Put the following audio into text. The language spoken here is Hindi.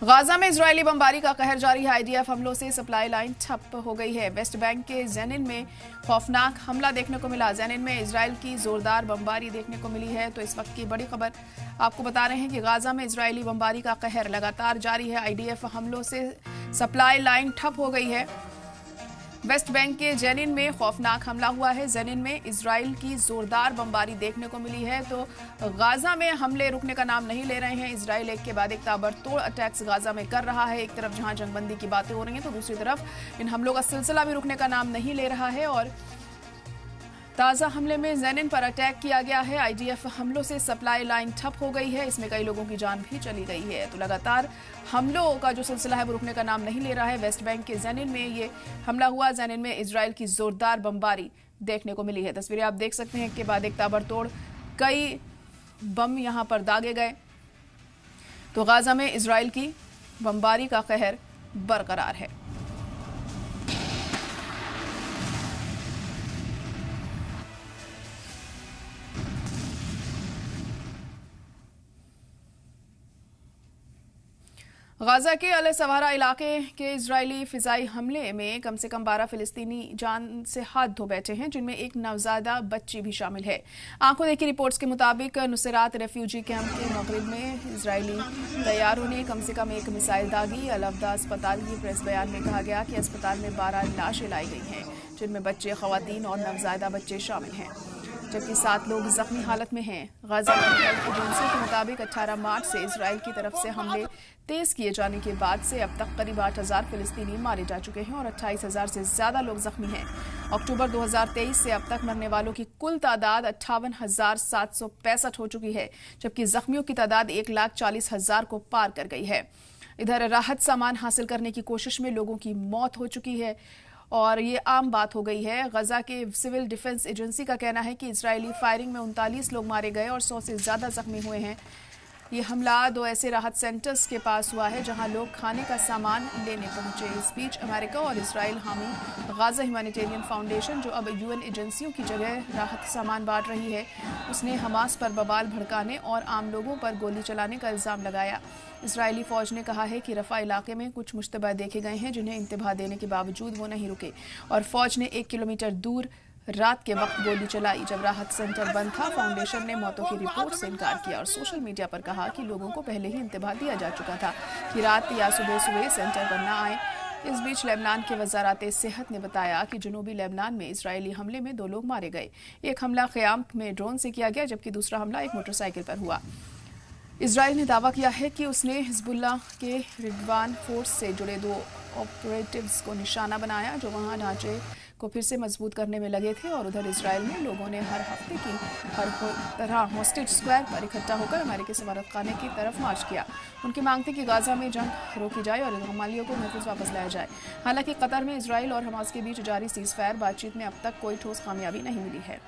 गाजा में इजरायली बमबारी का कहर जारी है। आईडीएफ हमलों से सप्लाई लाइन ठप हो गई है। वेस्ट बैंक के जेनिन में खौफनाक हमला देखने को मिला। जेनिन में इजरायल की जोरदार बमबारी देखने को मिली है। तो इस वक्त की बड़ी खबर आपको बता रहे हैं कि गाजा में इजरायली बमबारी का कहर लगातार जारी है। आईडीएफ हमलों से सप्लाई लाइन ठप हो गई है। वेस्ट बैंक के जेनिन में खौफनाक हमला हुआ है। जेनिन में इजराइल की जोरदार बमबारी देखने को मिली है। तो गाजा में हमले रुकने का नाम नहीं ले रहे हैं। इजराइल एक के बाद एक ताबड़तोड़ अटैक्स गाजा में कर रहा है। एक तरफ जहां जंगबंदी की बातें हो रही हैं तो दूसरी तरफ इन हमलों का सिलसिला भी रुकने का नाम नहीं ले रहा है। और ताजा हमले में जेनिन पर अटैक किया गया है। आईडीएफ हमलों से सप्लाई लाइन ठप हो गई है। इसमें कई लोगों की जान भी चली गई है। तो लगातार हमलों का जो सिलसिला है वो रुकने का नाम नहीं ले रहा है। वेस्ट बैंक के जेनिन में ये हमला हुआ। जेनिन में इजराइल की जोरदार बमबारी देखने को मिली है। तस्वीरें आप देख सकते हैं। एक के बाद एक ताबड़तोड़ कई बम यहां पर दागे गए। तो गाजा में इजराइल की बमबारी का कहर बरकरार है। गाजा के अल सवारा इलाके के इजरायली फिजाई हमले में कम से कम 12 फिलिस्तीनी जान से हाथ धो बैठे हैं, जिनमें एक नवजादा बच्ची भी शामिल है। आंखों देखी रिपोर्ट्स के मुताबिक नुसरात रेफ्यूजी कैंप के मगरिब में इजरायली तैयारों ने कम से कम एक मिसाइल दागी। अल-अफ्दा अस्पताल की प्रेस बयान में कहा गया कि अस्पताल में 12 लाशें लाई गई हैं, जिनमें बच्चे, खवातीन और नवजादा बच्चे शामिल हैं, जबकि 7 लोग जख्मी हालत में हैं। गाजा हेल्थ एजेंसी के मुताबिक 18 मार्च से इजराइल की तरफ से हमले तेज किए जाने के बाद से अब तक करीब 8,000 फिलिस्तीनी मारे जा चुके हैं और 28,000 से ज्यादा लोग जख्मी हैं। अक्टूबर 2023 से अब तक मरने वालों की कुल तादाद 58,765 हो चुकी है, जबकि जख्मियों की तादाद 1,40,000 को पार कर गई है। इधर राहत सामान हासिल करने की कोशिश में लोगों की मौत हो चुकी है और ये आम बात हो गई है। गजा के सिविल डिफेंस एजेंसी का कहना है कि इजरायली फायरिंग में 39 लोग मारे गए और 100 से ज्यादा जख्मी हुए हैं। ये हमला 2 ऐसे राहत सेंटर्स के पास हुआ है जहां लोग खाने का सामान लेने पहुंचे। इस बीच अमेरिका और इजराइल हामी गाजा ह्यूमैनिटेरियन फाउंडेशन, जो अब यूएन एजेंसियों की जगह राहत सामान बांट रही है, उसने हमास पर बवाल भड़काने और आम लोगों पर गोली चलाने का इल्जाम लगाया। इजरायली फौज ने कहा है कि रफा इलाके में कुछ मुश्तबा देखे गए हैं, जिन्हें इंतबा देने के बावजूद वो नहीं रुके और फौज ने 1 किलोमीटर दूर रात के वक्त गोली चलाई। जब राहत सेंटर बंद था, फाउंडेशन ने मौतों की रिपोर्ट से इनकार किया और सोशल मीडिया पर कहा कि लोगों को पहले ही इंतबा दिया जा चुका था कि रात या सुबह सुबह सेंटर पर न आए। इस बीच लेबनान के वजारत सेहत ने बताया कि जनूबी लेबनान में इजरायली हमले में 2 लोग मारे गए। एक हमला क़याम में ड्रोन से किया गया, जबकि दूसरा हमला एक मोटरसाइकिल पर हुआ। इजराइल ने दावा किया है कि उसने हिजबुल्लाह के रिडवान फोर्स से जुड़े 2 ऑपरेटिव्स को निशाना बनाया, जो वहां ढांचे को फिर से मजबूत करने में लगे थे। और उधर इजराइल में लोगों ने हर हफ्ते की हर तरह हॉस्टेज स्क्वायर पर इकट्ठा होकर अमेरिकी सफारतखाने की तरफ मार्च किया। उनकी मांग थी कि गाजा में जंग रोकी जाए और हमालियों को महफूज वापस लाया जाए। हालांकि कतर में इजराइल और हमास के बीच जारी सीजफायर बातचीत में अब तक कोई ठोस कामयाबी नहीं मिली है।